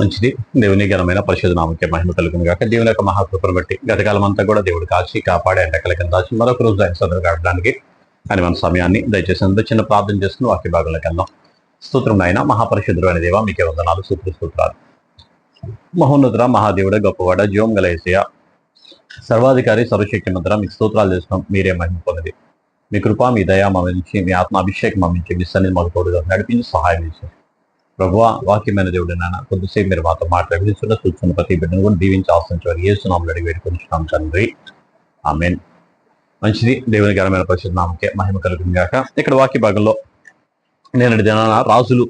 మంచిది. దేవుని ఘనమైన పరిశుద్ధ నామముకే మహిమ కలుగును గాక. దేవుని యొక్క మహాకృపను బట్టి గతకాలం అంతా కూడా దేవుడు కాచి కాపాడి ఎండకల కింద దాచి మరొక రోజు ఆయన సదరు గడపడానికి అని మన సమయాన్ని దయచేసి అంత చిన్న ప్రార్థన చేసుకుని వాక్య భాగంలోకి వెళ్దాం. స్తోత్రం నాయన మహాపరిశుద్ధుడు అనే దేవ మీకే వందనాలు, స్తోత్రాలు. మహోన్నతుడ, మహాదేవుడ, గొప్పవాడ, జీవం గల యేసయ్య, సర్వాధికారి, సర్వశక్తి మంత్ర మీకు స్తోత్రాలు చేస్తున్నాం. మీరే మహిమ పొంది మీ కృప, మీ దయ మా నుంచి, మీ ఆత్మ అభిషేకం మా నుంచి, మీ సన్నిధి మాకు తోడుగా నడిపించి సహాయం చేశారు. ప్రభువా, వాక్యమైన దేవుడు నాన్న కొద్దిసేపు మీరు మాతో మాట్లాడుతున్న చూస్తున్న ప్రతి బిడ్డను కూడా దీవించి ఆశించారు. యేసునామములో అడిగి వేడుకొంచున్నాం తండ్రి, ఆమేన్. మంచిది. దేవుని ఘనమైన పరిశుద్ధ నామముకే మహిమ కలుగును గాక. ఇక్కడ వాక్య భాగంలో నేను దినాన రాజులు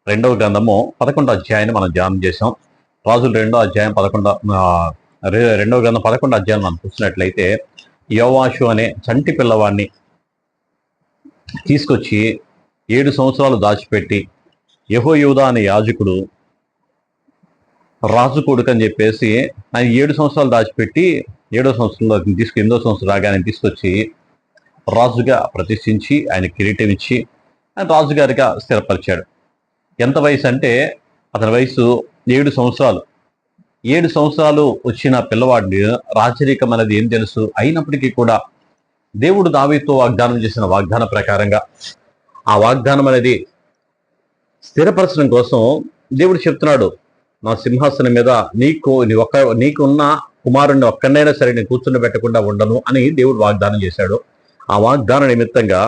2వ గ్రంథము 11వ అధ్యాయాన్ని మనం ధ్యానం చేసాం. రాజులు 2వ అధ్యాయం 2వ గ్రంథం 11వ అధ్యాయం మనం చూసినట్లయితే యోవాషు అనే చంటి పిల్లవాడిని తీసుకొచ్చి 7 సంవత్సరాలు దాచిపెట్టి యెహోయూదా అనే యాజకుడు రాజు కొడుకు అని చెప్పేసి ఆయన 7 సంవత్సరాలు దాచిపెట్టి 7వ సంవత్సరంలో 8వ సంవత్సరం రాగానే తీసుకొచ్చి రాజుగా ప్రతిష్ఠించి ఆయన కిరీటం ఇచ్చి ఆయన రాజుగారిగా స్థిరపరిచాడు. ఎంత వయసు అంటే అతని వయసు 7 సంవత్సరాలు. 7 సంవత్సరాలు వచ్చిన పిల్లవాడిని రాజరికం అనేది ఏం తెలుసు. అయినప్పటికీ కూడా దేవుడు దావీదుతో వాగ్దానం చేసిన వాగ్దాన ప్రకారంగా ఆ వాగ్దానం అనేది స్థిరపరచడం కోసం దేవుడు చెప్తున్నాడు, నా సింహాసనం మీద నీకున్న కుమారుణ్ణి ఒక్కడైనా సరే నేను కూర్చుని పెట్టకుండా ఉండను అని దేవుడు వాగ్దానం చేశాడు. ఆ వాగ్దాన నిమిత్తంగా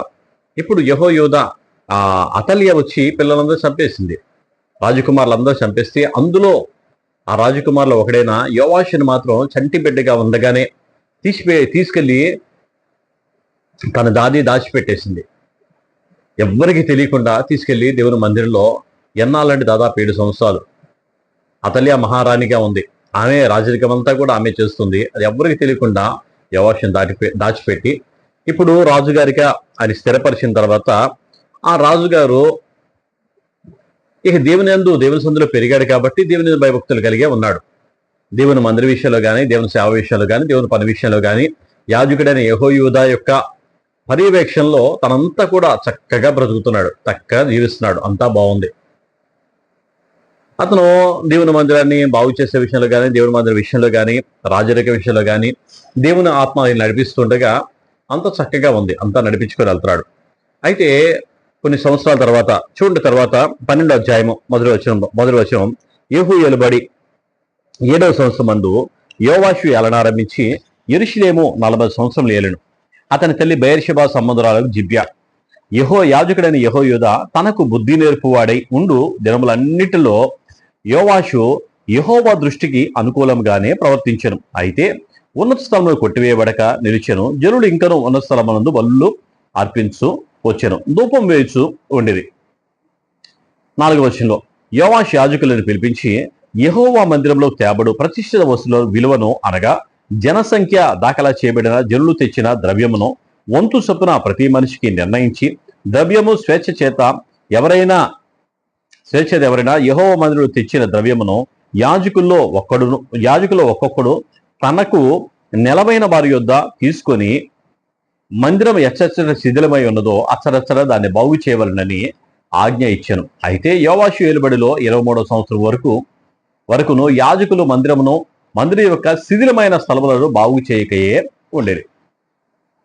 ఇప్పుడు యెహోయూదా అతల్య వచ్చి పిల్లలందరూ చంపేసింది. రాజకుమారులందరూ చంపేస్తే అందులో ఆ రాజకుమారులు ఒకడైనా యోవాషుని మాత్రం చంటి బిడ్డగా ఉండగానే తీసుకెళ్లి తన దాచిపెట్టేసింది. ఎవ్వరికి తెలియకుండా తీసుకెళ్లి దేవుని మందిరంలో ఎన్నాళ్ళంటే దాదాపు 7 సంవత్సరాలు అతల్య మహారాణిగా ఉంది. ఆమె రాజరికం అంతా కూడా ఆమె చేస్తుంది. అది ఎవ్వరికి తెలియకుండా యోవాషుని దాచిపెట్టి ఇప్పుడు రాజుగారిగా ఆయన స్థిరపరిచిన తర్వాత ఆ రాజుగారు ఇక దేవుని సందులో పెరిగాడు కాబట్టి దేవుని భయభక్తులు కలిగే ఉన్నాడు. దేవుని మందిర విషయంలో కానీ, దేవుని సేవ విషయంలో కానీ, దేవుని పని విషయంలో కానీ యాజకుడైన యెహోయూదా యొక్క పర్యవేక్షణలో తనంతా కూడా చక్కగా బ్రతుకుతున్నాడు, చక్కగా జీవిస్తున్నాడు. అంతా బాగుంది. అతను దేవుని మందిరాన్ని బాగు చేసే విషయంలో కానీ, దేవుని మందిర విషయంలో కానీ, రాజరిక విషయంలో కానీ దేవుని ఆత్మ నడిపిస్తుండగా అంత చక్కగా ఉంది, అంతా నడిపించుకొని వెళ్తున్నాడు. అయితే కొన్ని సంవత్సరాల తర్వాత తర్వాత 12వ అధ్యాయము మొదటి వచనం యెహూ ఏలుబడి 7వ సంవత్సరం మందు యోవాషు ఏలనారంభించి యెరూషలేము 40 సంవత్సరం ఏలెను. అతని తల్లి బెయేర్షెబా సంబంధురాలు జిబ్యా. యాజకుడైన యెహోయూదా తనకు బుద్ధి నేర్పువాడై ఉండు దినములన్నిటిలో యోవాషు యెహోవా దృష్టికి అనుకూలంగానే ప్రవర్తించెను. అయితే ఉన్నత స్థలంలో కొట్టివేయబడక నిలిచెను. జనులు ఇంకనూ ఉన్నత స్థలమునందు బలులు అర్పించు వచ్చెను, ధూపం వేయచ్చు ఉండేది. 4వ వచనంలో యోవాషు యాజకులను పిలిపించి యెహోవా మందిరంలో తేబడు ప్రతిష్ఠిత వస్తువుల విలువను అనగా జనసంఖ్య దాఖలా చేయబడిన జనులు తెచ్చిన ద్రవ్యమును వంతు చొప్పున ప్రతి మనిషికి నిర్ణయించి ద్రవ్యము స్వేచ్ఛ చేత ఎవరైనా యెహోవా మందిరంలో తెచ్చిన ద్రవ్యమును యాజకుల్లో ఒక్కొక్కడు తనకు నెలవైన వారి యొద్ద తీసుకొని మందిరం ఎచ్చచ్చట శిథిలమై ఉన్నదో అచ్చరచ్చర దాన్ని బాగు చేయవలనని ఆజ్ఞ ఇచ్చాను. అయితే యోవాషు ఏలుబడిలో 23వ సంవత్సరం వరకును యాజకులు మందిరం యొక్క శిథిలమైన స్థలములను బాగు చేయకయే ఉండేది.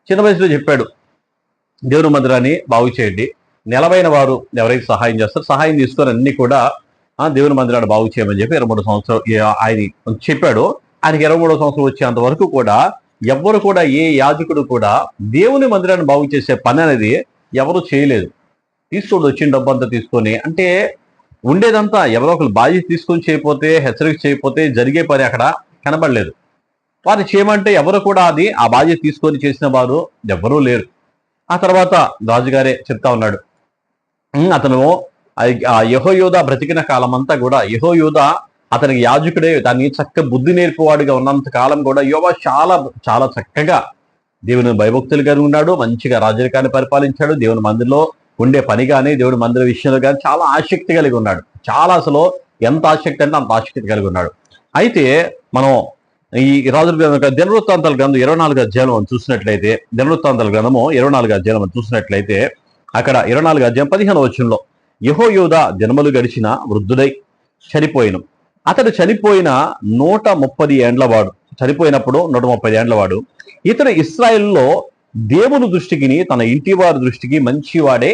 చిన్న వయసులో చెప్పాడు, దేవుని మందిరాన్ని బాగు చేయండి, నెలవైన వారు ఎవరైతే సహాయం చేస్తారో సహాయం తీసుకొని అన్ని కూడా దేవుని మందిరాన్ని బాగు చేయమని చెప్పి 23 సంవత్సరం ఆయన చెప్పాడు. ఆయనకి 23వ సంవత్సరం వచ్చేంత వరకు కూడా ఎవ్వరు కూడా ఏ యాజకుడు కూడా దేవుని మందిరాన్ని బాగు చేసే పని అనేది ఎవరు చేయలేదు. వచ్చిన డబ్బంతా తీసుకొని, అంటే ఉండేదంతా ఎవరో ఒకరు బాధ్యత తీసుకొని చేయకపోతే, హెచ్చరిక చేయకపోతే జరిగే పని అక్కడ కనబడలేదు. వారు చేయమంటే ఎవరు కూడా ఆ బాధ్యత తీసుకొని చేసిన వారు ఎవ్వరూ లేరు. ఆ తర్వాత రాజుగారే చెప్తా ఉన్నాడు, అతను యెహోయూదా బ్రతికిన కాలం అంతా కూడా యెహోయూదా అతనికి యాజకుడే దాన్ని చక్కగా బుద్ధి నేర్పువాడిగా ఉన్నంత కాలం కూడా యోవాషు చాలా చాలా చక్కగా దేవుని భయభక్తులు కలిగి ఉన్నాడు. మంచిగా రాజరికాన్ని పరిపాలించాడు. దేవుని మందిరంలో ఉండే పని కానీ, దేవుడి మందిర విషయంలో కానీ చాలా ఆసక్తి కలిగి ఉన్నాడు. చాలా అసలు ఎంత ఆసక్తి అంటే అంత ఆసక్తి కలిగి ఉన్నాడు. అయితే మనం ఈ రాజుల దినవృత్తాంతాల గ్రంథం 24వ అధ్యాయం మనం చూసినట్లయితే, దినవృత్తాంతాల గ్రంథము 24వ అధ్యాయం మనం చూసినట్లయితే అక్కడ 24వ అధ్యాయం 15వ వచనంలో యెహోయూదా జన్మలు గడిచిన వృద్ధుడై చనిపోయిను. అతడు చనిపోయిన 130 ఏండ్లవాడు. చనిపోయినప్పుడు 130 ఏండ్లవాడు. ఇతడు ఇశ్రాయేలులో దేవుని దృష్టికి తన ఇంటి వారి దృష్టికి మంచివాడే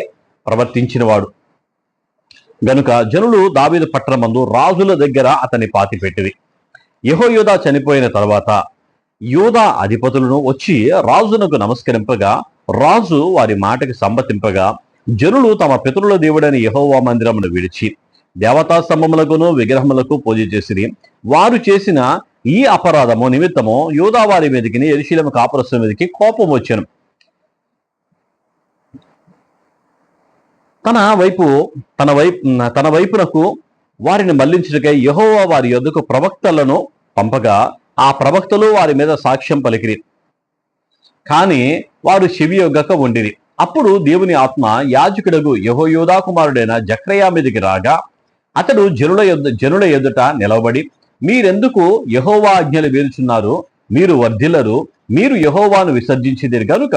ప్రవర్తించినవాడు గనుక జనులు దావీదు పట్టణమందు రాజుల దగ్గర అతన్ని పాతిపెట్టిరి. యెహోయాదా చనిపోయిన తర్వాత యూదా అధిపతులను వచ్చి రాజునకు నమస్కరింపగా రాజు వారి మాటకి సమ్మతింపగా జనులు తమ పితరుల దేవుడైన యెహోవా మందిరమును విడిచి దేవతా స్తంభములకును విగ్రహములకు పూజ చేసిరి. వారు చేసిన ఈ అపరాధము నిమిత్తము యూదా వారి మీదకి యెరూషలేము కాపురస్తుల మీదకి కోపం వచ్చెను. తన వైపునకు వారిని మళ్లించుటకై యెహోవా వారి యొద్దకు ప్రవక్తలను పంపగా ఆ ప్రవక్తలు వారి మీద సాక్ష్యం పలికిరి. కానీ వారు చెవియొగ్గక ఉండిరి. అప్పుడు దేవుని ఆత్మ యాజకుడగు యెహోయాదా కుమారుడైన జకర్యా మీదికి రాగా అతడు జనుల ఎదుట నిలవబడి, మీరెందుకు యెహోవా ఆజ్ఞలు మీరుచున్నారు? మీరు వర్ధిల్లరు. మీరు యెహోవాను విసర్జించిదిరి గనుక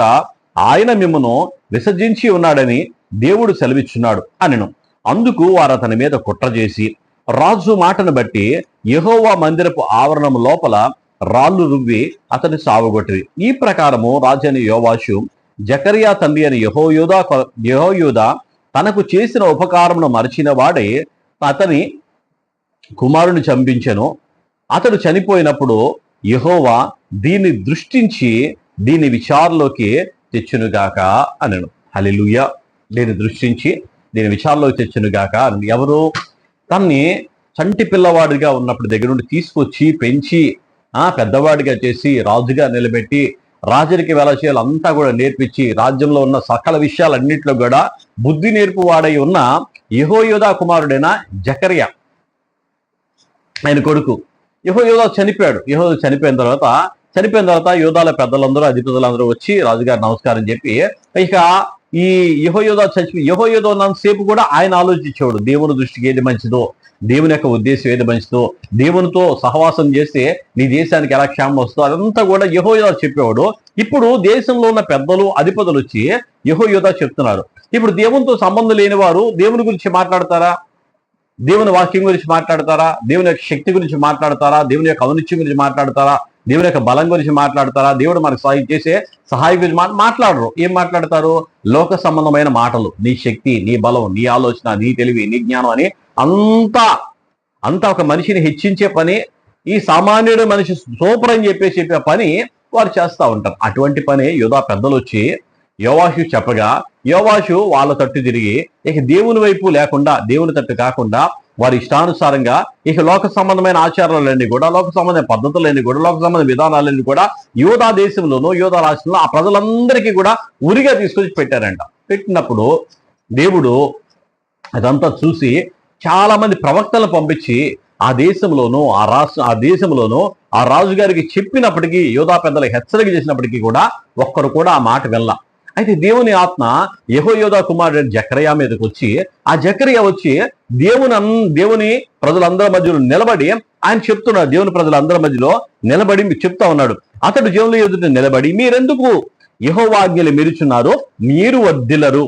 ఆయన మిమ్మును విసర్జించి ఉన్నాడని దేవుడు సెలవిచ్చున్నాడు అనెను. అందుకు వారు అతని మీద కుట్ర చేసి రాజు మాటను బట్టి యెహోవా మందిరపు ఆవరణము లోపల రాళ్లు రువ్వి అతని సావగొట్టిరి. ఈ ప్రకారము రాజైన యోవాషు జకర్యా తండ్రి అని యెహోయాదా తనకు చేసిన ఉపకారమును మరచిన వాడే అతని కుమారుని చంపించెను. అతడు చనిపోయినప్పుడు యెహోవా దీన్ని దృష్టించి దీని విచారణలోకి తెచ్చునుగాక అనెను. హల్లెలూయా. దీన్ని దృష్టించి దీని విచారణలోకి తెచ్చునుగాక. ఎవరు? తన్ని చంటి పిల్లవాడిగా ఉన్నప్పుడు దగ్గర నుండి తీసుకొచ్చి పెంచి పెద్దవాడిగా చేసి రాజుగా నిలబెట్టి రాజునికి ఎలా చేయాలి అంతా కూడా నేర్పించి రాజ్యంలో ఉన్న సకల విషయాలన్నింటిలో కూడా బుద్ధి నేర్పువాడై ఉన్న యెహోయాదా కుమారుడైన జకర్యా ఆయన కొడుకు. యెహోయాదా చనిపోయాడు. యెహోయాదా చనిపోయిన తర్వాత యోధాల పెద్దలందరూ అధిపతులందరూ వచ్చి రాజుగారు నమస్కారం చెప్పి ఇక ఈ యెహోయాదా ఉన్నంతసేపు కూడా ఆయన ఆలోచించేవాడు దేవుని దృష్టికి ఏది మంచిదో, దేవుని యొక్క ఉద్దేశం ఏది మంచిదో, దేవునితో సహవాసం చేస్తే నీ దేశానికి ఎలా క్షేమం వస్తుందో అదంతా కూడా యెహోయాదా చెప్పేవాడు. ఇప్పుడు దేశంలో ఉన్న పెద్దలు అధిపతులు వచ్చి యెహోయాదా చెప్తున్నారు. ఇప్పుడు దేవునితో సంబంధం లేని వారు దేవుని గురించి మాట్లాడతారా? దేవుని వాక్యం గురించి మాట్లాడతారా? దేవుని యొక్క శక్తి గురించి మాట్లాడతారా? దేవుని యొక్క ఔన్నత్యం గురించి మాట్లాడతారా? దేవుని యొక్క బలం గురించి మాట్లాడతారా? దేవుడు మనకు సహాయం చేసే సహాయం గురించి మాట్లాడరు. ఏం మాట్లాడతారు? లోక సంబంధమైన మాటలు, నీ శక్తి, నీ బలం, నీ ఆలోచన, నీ తెలివి, నీ జ్ఞానం అని అంతా ఒక మనిషిని హెచ్చించే పని, ఈ సామాన్యుడు మనిషి సూపర్ అని చెప్పే పని వారు చేస్తూ ఉంటారు. అటువంటి పని యూదా పెద్దలు వచ్చి యోవాషు చెప్పగా యోవాషు వాళ్ళ తట్టు తిరిగి ఇక దేవుని వైపు లేకుండా, దేవుని తట్టు కాకుండా వారి ఇష్టానుసారంగా ఇక లోక సంబంధమైన ఆచారాలన్నీ కూడా, లోక సంబంధమైన పద్ధతులన్నీ కూడా, లోక సంబంధ విధానాలన్నీ కూడా యూదా దేశంలోనూ యూదా రాష్ట్రంలో ఆ ప్రజలందరికీ కూడా ఉరిగా తీసుకొచ్చి పెట్టారంట. పెట్టినప్పుడు దేవుడు అదంతా చూసి చాలా మంది ప్రవక్తలను పంపించి ఆ దేశంలోనూ ఆ రాజుగారికి చెప్పినప్పటికీ, యోధా పెద్దలకు హెచ్చరిక చేసినప్పటికీ కూడా ఒక్కరు కూడా ఆ మాట వెళ్ళ. అయితే దేవుని ఆత్మ యెహోయాదా కుమారుడు జకర్యా మీదకి వచ్చి ఆ జకర్యా వచ్చి దేవుని ప్రజలందరి మధ్యలో నిలబడి ఆయన చెప్తున్నాడు. దేవుని ప్రజలందరి మధ్యలో నిలబడి చెప్తా ఉన్నాడు. అతడు జనుల ఎదుట నిలబడి, మీరెందుకు యెహోవా ఆజ్ఞలు మీరుచున్నారు? మీరు వర్ధిల్లరు.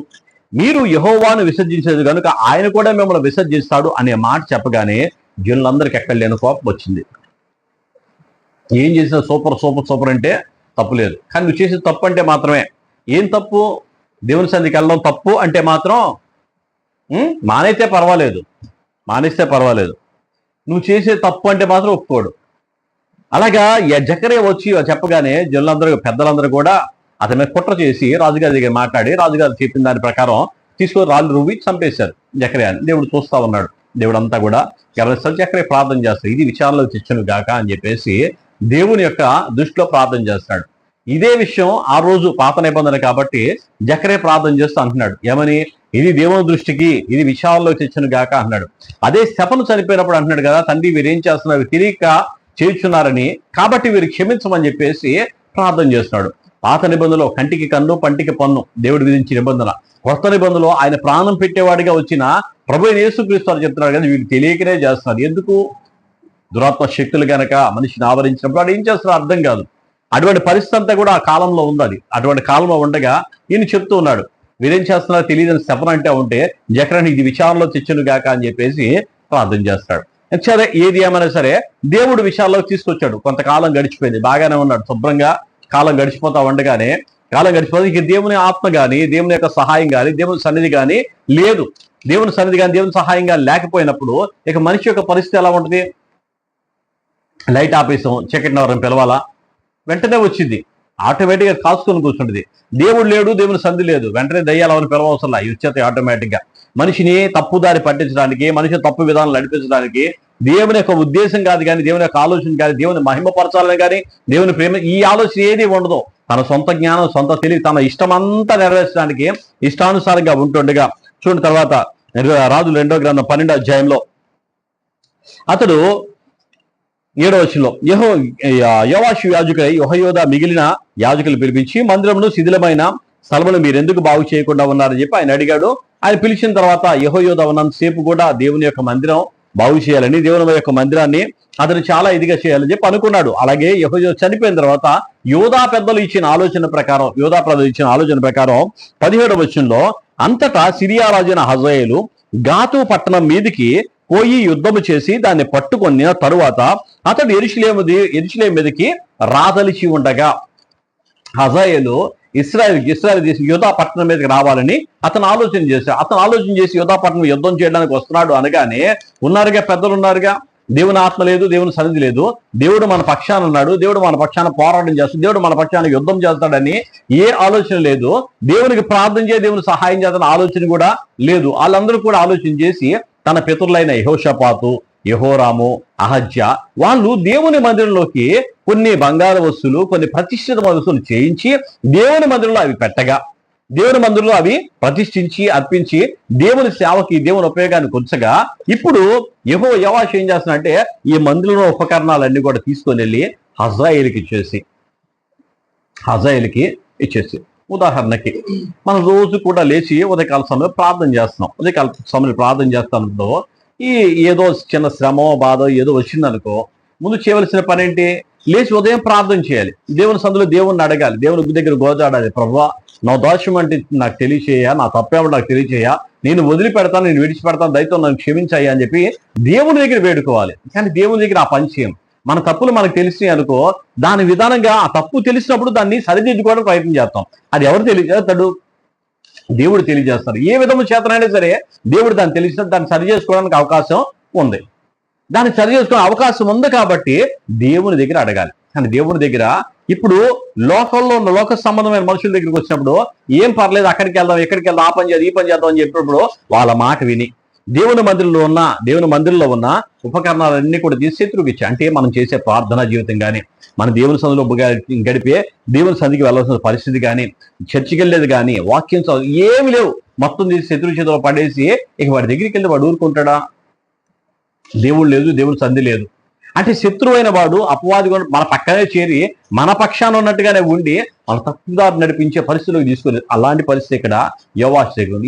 మీరు యెహోవాను విసర్జించేది కనుక ఆయన కూడా మిమ్మల్ని విసర్జిస్తాడు అనే మాట చెప్పగానే జనులందరికీ ఎక్కడ లేని కోపం వచ్చింది. ఏం చేసినా సూపర్ అంటే తప్పు లేదు, కానీ నువ్వు చేసేది తప్పు అంటే మాత్రమే. ఏం తప్పు? దేవుని సన్నిధికి వెళ్ళడం తప్పు అంటే మాత్రం మానేస్తే పర్వాలేదు, నువ్వు చేసే తప్పు అంటే మాత్రం ఒప్పుకోడు. అలాగా జకర్యా వచ్చి చెప్పగానే జనులందరూ పెద్దలందరూ కూడా అతని మీద కుట్ర చేసి రాజుగారి దగ్గర మాట్లాడి రాజుగారు చెప్పిన దాని ప్రకారం తీసుకొని రాళ్ళు రువ్వి చంపేశారు జకర్యాని. దేవుడు చూస్తా ఉన్నాడు. దేవుడు అంతా కూడా గమనిస్తాడు. జకర్యా ప్రార్థన చేస్తాడు, ఇది విచారణలో తెచ్చును గాక అని చెప్పేసి దేవుని యొక్క దృష్టిలో ప్రార్థన చేస్తాడు. ఇదే విషయం ఆ రోజు పాత నిబంధన కాబట్టి జకర్యా ప్రార్థన చేస్తూ అంటున్నాడు, ఏమని? ఇది దేవుని దృష్టికి, ఇది విషయాల్లో తెచ్చును గాక అన్నాడు. అదే శపను చనిపోయినప్పుడు అంటున్నాడు కదా, తండ్రి వీరేం చేస్తున్నారు, తెలియక చేయుచున్నారని, కాబట్టి వీరు క్షమించమని చెప్పేసి ప్రార్థన చేస్తున్నాడు. పాత నిబంధనలో కంటికి కన్ను పంటికి పన్ను దేవుడి విధించిన నిబంధన. కొత్త నిబంధనలో ఆయన ప్రాణం పెట్టేవాడిగా వచ్చిన ప్రభువైన యేసుక్రీస్తు వారు చెప్తున్నారు కదా, వీళ్ళు తెలియకనే చేస్తున్నారు. ఎందుకు? దురాత్మ శక్తులు గనక మనిషిని ఆవరించినప్పుడు వాడు ఏం చేస్తున్నారో అర్థం కాదు. అటువంటి పరిస్థితి అంతా కూడా ఆ కాలంలో ఉంది. అటువంటి కాలంలో ఉండగా ఈయన చెప్తూ ఉన్నాడు, వీరేం చేస్తున్నారో తెలియదని శపన అంటే ఉంటే జకర్యాని ఇది విచారణలో తెచ్చును గాక అని చెప్పేసి ప్రార్థన చేస్తాడు. సరే ఏది ఏమైనా సరే దేవుడు విషయాల్లోకి తీసుకొచ్చాడు. కొంతకాలం గడిచిపోయింది, బాగానే ఉన్నాడు, శుభ్రంగా కాలం గడిచిపోతా ఉండగానే ఇక దేవుని ఆత్మ కానీ, దేవుని యొక్క సహాయం కానీ, దేవుని సన్నిధి కానీ లేదు. దేవుని సన్నిధి కానీ, దేవుని సహాయం కానీ లేకపోయినప్పుడు ఇక మనిషి యొక్క పరిస్థితి ఎలా ఉంటుంది? లైట్ ఆపేసాం, చీకటిని ఎవరిని పిలవాలా, వెంటనే వచ్చింది, ఆటోమేటిక్గా కాసుకొని కూర్చుంటుంది. దేవుడు లేడు, దేవుని సంధి లేదు, వెంటనే దయ్యాలు ఎవరిని పిలవవసరంలా, వచ్చేస్తాయి ఆటోమేటిక్గా. మనిషిని తప్పుదారి పట్టించడానికి, మనిషి తప్పు విధానం నడిపించడానికి దేవుని యొక్క ఉద్దేశం కాదు కానీ, దేవుని యొక్క ఆలోచన కానీ, దేవుని మహిమపరచాలని కానీ, దేవుని ప్రేమ, ఈ ఆలోచన ఏది ఉండదు. తన సొంత జ్ఞానం, సొంత తెలివి, తన ఇష్టమంతా నెరవేర్చడానికి ఇష్టానుసారంగా ఉంటుండగా చూడండి. తర్వాత రాజుల 2వ గ్రంథం 12వ అధ్యాయంలో అతడు 7వ వచనంలో యోవాషు యాజకుడై యెహోయాదా మిగిలిన యాజకులు పిలిపించి, మందిరమును శిథిలమైన స్థలమును మీరు ఎందుకు బాగు చేయకుండా ఉన్నారని చెప్పి ఆయన అడిగాడు. ఆయన పిలిచిన తర్వాత యెహోయాదా ఉన్నంతసేపు కూడా దేవుని యొక్క మందిరం బాగు చేయాలని, దేవుని యొక్క మందిరాన్ని అతను చాలా ఇదిగా చేయాలని చెప్పి అనుకున్నాడు. అలాగే యెహోయాదా చనిపోయిన తర్వాత యోధా పెద్దలు ఇచ్చిన ఆలోచన ప్రకారం 17వ వచనంలో అంతటా సిరియా రాజైన హజాయేలు గాతు పట్టణం మీదికి పోయి యుద్ధము చేసి దాన్ని పట్టుకొని తరువాత అతడు యెరూషలేము మీదకి రాదలిచి ఉండగా, హజాయేలు ఇశ్రాయేల్ దేశం యోధా పట్టణం మీదకి రావాలని అతను ఆలోచన చేసి యోధా పట్టణం యుద్ధం చేయడానికి వస్తున్నాడు అనగానే, ఉన్నారుగా పెద్దలు ఉన్నారుగా, దేవుని ఆత్మ లేదు, దేవుని సన్నిధి లేదు, దేవుడు మన పక్షాన ఉన్నాడు, దేవుడు మన పక్షాన పోరాటం చేస్తాడు, దేవుడు మన పక్షాన యుద్ధం చేస్తాడని ఏ ఆలోచన లేదు. దేవునికి ప్రార్థన చేసి దేవుని సహాయం చేస్తాడని ఆలోచన కూడా లేదు. వాళ్ళందరూ కూడా ఆలోచన చేసి తన పితరులైన యెహోషాపాతు, యెహోరాము, అహజ్యా వాళ్ళు దేవుని మందిరంలోకి కొన్ని బంగారు వస్తువులు, కొన్ని ప్రతిష్ఠిత వస్తువులు చేయించి దేవుని మందిరంలో అవి పెట్టగా, దేవుని మందిరంలో అవి ప్రతిష్ఠించి అర్పించి దేవుని సేవకి, దేవుని ఉపయోగాన్ని కొంచగా, ఇప్పుడు యోవాషు ఏం చేస్తున్నాడంటే ఈ మందిరంలో ఉపకరణాలన్నీ కూడా తీసుకొని వెళ్ళి హజాయేలుకి ఇచ్చేసి ఉదాహరణకి మనం రోజు కూడా లేచి ఉదయకాల సమయంలో ప్రార్థన చేస్తున్నాం. ఉదయకాల సమయంలో ప్రార్థన చేస్తానుకో, ఏదో చిన్న శ్రమో బాధో ఏదో వచ్చిందనుకో, ముందు చేయవలసిన పని ఏంటి? లేచి ఉదయం ప్రార్థన చేయాలి, దేవుని సందులో దేవుణ్ణి అడగాలి, దేవుని దగ్గర గోజాడాలి. ప్రభువా, నా దోషం అంటే నాకు తెలియచేయ, నా తప్పేమో నాకు తెలియచేయ, నేను వదిలిపెడతాను, నేను విడిచిపెడతాను, దయతో నన్ను క్షమించాయి అని చెప్పి దేవుని దగ్గర వేడుకోవాలి. కానీ దేవుని దగ్గర ఆ పని చేయం. మన తప్పులు మనకు తెలిసినాయి అనుకో, దాని విధానంగా ఆ తప్పు తెలిసినప్పుడు దాన్ని సరిదిద్దుకోవడానికి ప్రయత్నం చేస్తాం. అది ఎవరు తెలియజేస్తాడు? దేవుడు తెలియజేస్తారు. ఏ విధము చేతనైనా సరే దేవుడు దాన్ని తెలిసిన దాన్ని సరి చేసుకోవడానికి అవకాశం ఉంది. దాన్ని సరి చేసుకునే అవకాశం ఉంది కాబట్టి దేవుని దగ్గర అడగాలి. కానీ దేవుని దగ్గర ఇప్పుడు లోకంలో ఉన్న లోక సంబంధమైన మనుషుల దగ్గరికి వచ్చినప్పుడు ఏం పర్లేదు, అక్కడికి వెళ్దాం, ఎక్కడికి వెళ్దాం, ఆ పని చేద్దాం, ఈ పని చేద్దాం అని చెప్పినప్పుడు వాళ్ళ మాట విని దేవుని మందిరంలో ఉన్న ఉపకరణాలన్నీ కూడా తీసి శత్రువుకి ఇచ్చాయి. అంటే మనం చేసే ప్రార్థనా జీవితం కానీ, మన దేవుని సంధిలో గడిపే దేవుని సంధికి వెళ్ళాల్సిన పరిస్థితి కానీ, చర్చికి వెళ్ళేది కానీ, వాక్యం ఏమి లేవు, మొత్తం తీసి శత్రువు చేతిలో పడేసి ఇక వాడి దగ్గరికి వెళ్ళి వాడు ఊరుకుంటాడా? దేవుడు లేదు, దేవుని సంధి లేదు అంటే శత్రువైన వాడు, అపవాది మన పక్కనే చేరి మన పక్షాన ఉన్నట్టుగానే ఉండి మన తప్పుదారు నడిపించే పరిస్థితిలోకి తీసుకుని, అలాంటి పరిస్థితి ఇక్కడ యోవాషు దగ్గర ఉంది.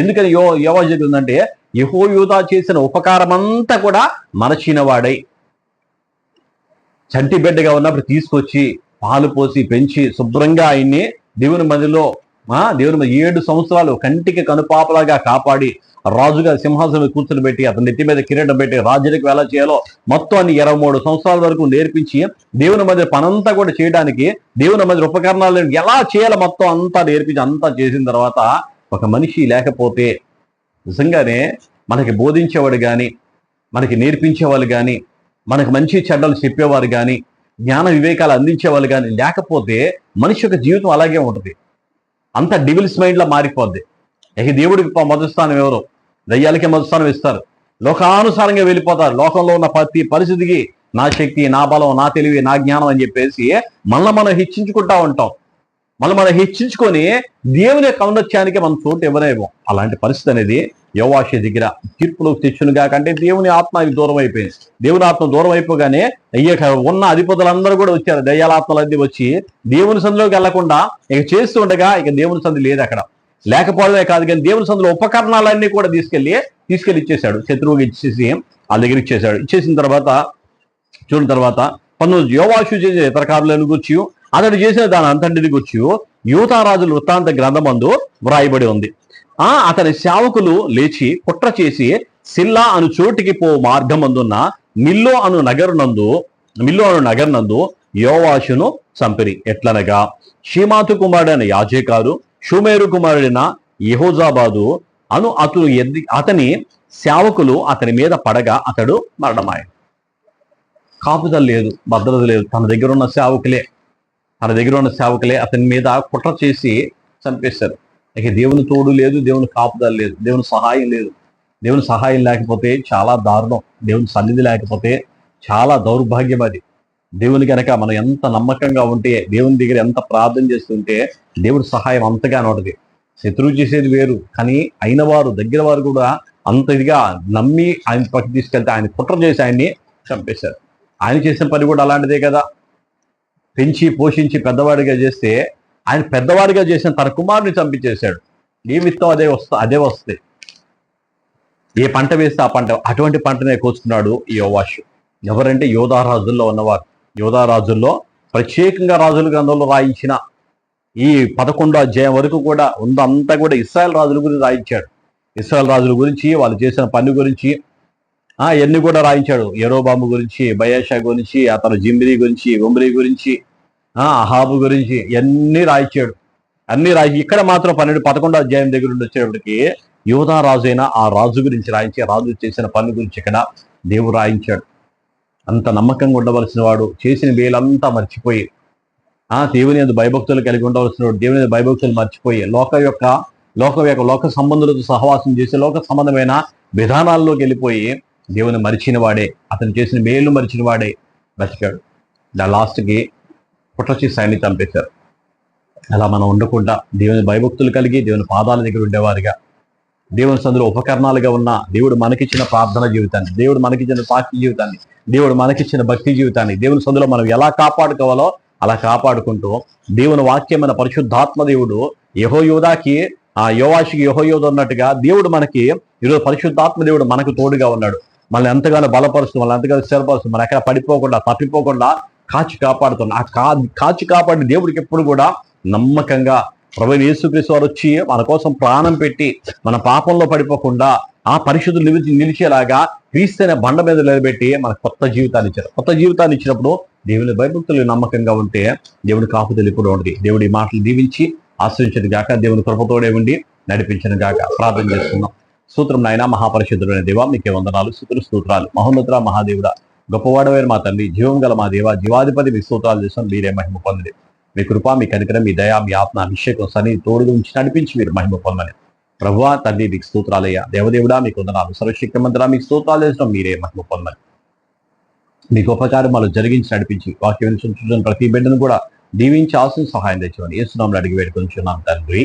ఎందుకని యోవాషు దగ్గర ఉందంటే యెహోయాదా చేసిన ఉపకారం అంతా కూడా మరచిన వాడై, చంటి బిడ్డగా ఉన్నప్పుడు తీసుకొచ్చి పాలు పోసి పెంచి శుభ్రంగా ఆయన్ని దేవుని మందిలో 7 సంవత్సరాలు కంటికి కనుపాపలాగా కాపాడి, రాజుగా సింహాసనం కూర్చొని పెట్టి, అతని నెత్తి మీద కిరీటం పెట్టి రాజులకు ఎలా చేయాలో మొత్తం అన్ని 23 సంవత్సరాల వరకు నేర్పించి దేవుని మధ్య పనంతా కూడా చేయడానికి, దేవుని మధ్య ఉపకరణాలను ఎలా చేయాలో మొత్తం అంతా నేర్పించి అంతా చేసిన తర్వాత ఒక మనిషి లేకపోతే నిజంగానే మనకి బోధించేవాడు కానీ, మనకి నేర్పించేవాళ్ళు కానీ, మనకు మంచి చెడ్డలు చెప్పేవారు కానీ, జ్ఞాన వివేకాలు అందించేవాళ్ళు కానీ లేకపోతే మనిషి యొక్క జీవితం అలాగే ఉంటుంది. అంత డివిల్స్ మైండ్లో మారిపోద్ది. ఇక దేవుడికి మొదటి స్థానం ఎవరు? దయ్యాలకే మొదటి స్థానం ఇస్తారు. లోకానుసారంగా వెళ్ళిపోతారు. లోకంలో ఉన్న ప్రతి పరిస్థితికి నా శక్తి, నా బలం, నా తెలివి, నా జ్ఞానం అని చెప్పేసి మనం హెచ్చించుకుంటా ఉంటాం. మనం హెచ్చించుకొని దేవుని యొక్క ఔన్నత్యానికి మనం చోటు ఇవ్వలేము. అలాంటి పరిస్థితి అనేది యోవాషు దగ్గర తీర్పులోకి తెచ్చునుగా కంటే దేవుని ఆత్మ దూరం అయిపోయింది. దేవుని ఆత్మ దూరం అయిపోగానే ఉన్న అధిపతులందరూ కూడా వచ్చారు. దయ్యాలాత్మలన్నీ వచ్చి దేవుని సంధిలోకి వెళ్లకుండా ఇక చేస్తూ ఉండగా ఇక దేవుని సంధి లేదు అక్కడ. లేకపోవడమే కాదు కానీ దేవుని సంధిలో ఉపకరణాలన్నీ కూడా తీసుకెళ్లి ఇచ్చేసాడు. శత్రువుకి ఇచ్చేసి వాళ్ళ దగ్గర ఇచ్చేసాడు. ఇచ్చేసిన తర్వాత చూసిన తర్వాత యోవాషు చేసే ప్రకారాలను గుర్చి, అతడు చేసిన దాని అంతటిని గుర్చి యూదా రాజుల వృత్తాంత గ్రంథమందు వ్రాయబడి ఉంది. అతని సేవకులు లేచి కుట్ర చేసి సిల్లా అను చోటికి పో మార్గమందున్న మిల్లో అను నగరునందు యోవాషును చంపిరి. ఎట్లనగా షీమాతు కుమారుడైన యాజేకారు, షూమేరు కుమారుడైన యెహోజాబాదు అను అతని సేవకులు అతని మీద పడగా అతడు మరణమాయ. కాపుదల లేదు, భద్రత లేదు. తన దగ్గర ఉన్న సేవకులే అతని మీద కుట్ర చేసి చంపేశారు. ఇక దేవుని తోడు లేదు, దేవుని కాపుదల లేదు, దేవుని సహాయం లేదు. దేవుని సహాయం లేకపోతే చాలా దారుణం. దేవుని సన్నిధి లేకపోతే చాలా దౌర్భాగ్యం. అది దేవుని కనుక మనం ఎంత నమ్మకంగా ఉంటే, దేవుని దగ్గర ఎంత ప్రార్థన చేస్తుంటే దేవుడి సహాయం అంతగానే ఉంటుంది. శత్రువు చేసేది వేరు, కానీ అయిన వారు, దగ్గర వారు కూడా అంత ఇదిగా నమ్మి ఆయన పక్కకి తీసుకెళ్తే ఆయన కుట్ర చేసి ఆయన్ని చంపేశారు. ఆయన చేసిన పని కూడా అలాంటిదే కదా. పెంచి పోషించి పెద్దవాడిగా చేస్తే ఆయన పెద్దవాడిగా చేసిన తన కుమారుని చంపించేశాడు. ఏ విత్తం అదే వస్తాయి. ఏ పంట వేస్తే ఆ పంట, అటువంటి పంటనే కోసుకున్నాడు ఈ యోవాషు. ఎవరంటే యోధా రాజుల్లో ఉన్నవారు. యోధా రాజుల్లో ప్రత్యేకంగా రాజుల గ్రంథంలో రాయించిన ఈ 11వ అధ్యాయం వరకు కూడా ఉందంతా కూడా ఇశ్రాయేల్ రాజుల గురించి రాయించాడు. ఇశ్రాయేల్ రాజుల గురించి, వాళ్ళు చేసిన పని గురించి ఇవన్నీ కూడా రాయించాడు. యెరోబాము గురించి, బయాషా గురించి, అతను జిమ్రీ గురించి, ఒమ్రీ గురించి, అహాబు గురించి ఇవన్నీ రాయించాడు. అన్ని రాయి ఇక్కడ మాత్రం 11వ అధ్యాయం దగ్గర నుండి వచ్చేటప్పటికి యోధా రాజు అయిన ఆ రాజు గురించి రాయించి, రాజు చేసిన పని గురించి ఇక్కడ దేవుడు రాయించాడు. అంత నమ్మకంగా ఉండవలసిన వాడు చేసిన వేలంతా మర్చిపోయి, దేవుని యందు భయభక్తులు కలిగి ఉండవలసిన వాడు దేవుని యందు భయభక్తులు మర్చిపోయి లోక సంబంధులతో సహవాసం చేసి లోక సంబంధమైన విధానాల్లోకి వెళ్ళిపోయి దేవుని మరిచిన వాడే, అతను చేసిన మేలు మరిచిన వాడే బతికాడు. లాస్ట్కి కుట్ర చేసి ఆయన్ని చంపేశారు. అలా మనం ఉండకుండా దేవుని భయభక్తులు కలిగి దేవుని పాదాల దగ్గర ఉండేవారిగా, దేవుని సందులో ఉపకరణాలుగా ఉన్న దేవుడు మనకిచ్చిన ప్రార్థన జీవితాన్ని, దేవుడు మనకిచ్చిన సాక్షి జీవితాన్ని, దేవుడు మనకిచ్చిన భక్తి జీవితాన్ని దేవుని సందులో మనం ఎలా కాపాడుకోవాలో అలా కాపాడుకుంటూ, దేవుని వాక్యమైన పరిశుద్ధాత్మ దేవుడు యెహోయోదాకి యోవాషుకి యెహోయోద ఉన్నట్టుగా దేవుడు మనకి ఈరోజు పరిశుద్ధాత్మ దేవుడు మనకు తోడుగా ఉన్నాడు. మనల్ని ఎంతగానో బలపరుస్తూ, మనల్ని ఎంతగానో స్థిరపరుస్తూ, మనం ఎక్కడ పడిపోకుండా తప్పిపోకుండా కాచి కాపాడుతున్నా. కాచి కాపాడి దేవుడికి ఎప్పుడు కూడా నమ్మకంగా ప్రభువైన యేసుక్రీస్తు వారు వచ్చి మన కోసం ప్రాణం పెట్టి మన పాపంలో పడిపోకుండా ఆ పరిశుద్ధులు నిలిచేలాగా క్రీస్తు అనే బండ మీద నిలబెట్టి మనకు కొత్త జీవితాన్ని ఇచ్చారు. కొత్త జీవితాన్ని ఇచ్చినప్పుడు దేవుని భయభక్తులు నమ్మకంగా ఉంటే దేవుని కాపుదల ఎప్పుడు ఉంటుంది. దేవుడి మాటలు దీవించి ఆశ్రయించను గాక, దేవుని కృపతోడే ఉండి నడిపించను గాక. ప్రార్థన చేస్తున్నాం. స్తోత్రం నాయన, మహాపరిశుద్ధుడైన దేవా, మీకే వందనాలు, స్తోత్రాలు. మహోన్నతుడా, మహాదేవుడా, గొప్పవాడవైన మా తండ్రి, జీవం గల మా దేవ, జీవాధిపతి, మీ స్తోత్రాలు చేస్తాం. మీరే మహిమ పొందండి. మీ కృప, మీ కనికరం, మీ దయ, మీ ఆత్మ అభిషేకం సన్ని తోడుగా ఉంచి నడిపించి మీరు మహిమ పొందని ప్రభువా తండ్రి, మీకు స్తోత్రాలయ్యా. దేవదేవుడా, మీకు వందనాలు. సర్వశక్తిమంతుడా, మీకు స్తోత్రాలు చేస్తాం. మీరే మహిమ పొందని మీ గొప్ప కార్యమాలు జరిగించి నడిపించి వాక్యం చూసిన ప్రతి బిడ్డను కూడా దీవించి ఆశను సహాయం తెచ్చామని యేసు నామములో అడిగి వేడుకొంచున్నాం తండ్రి.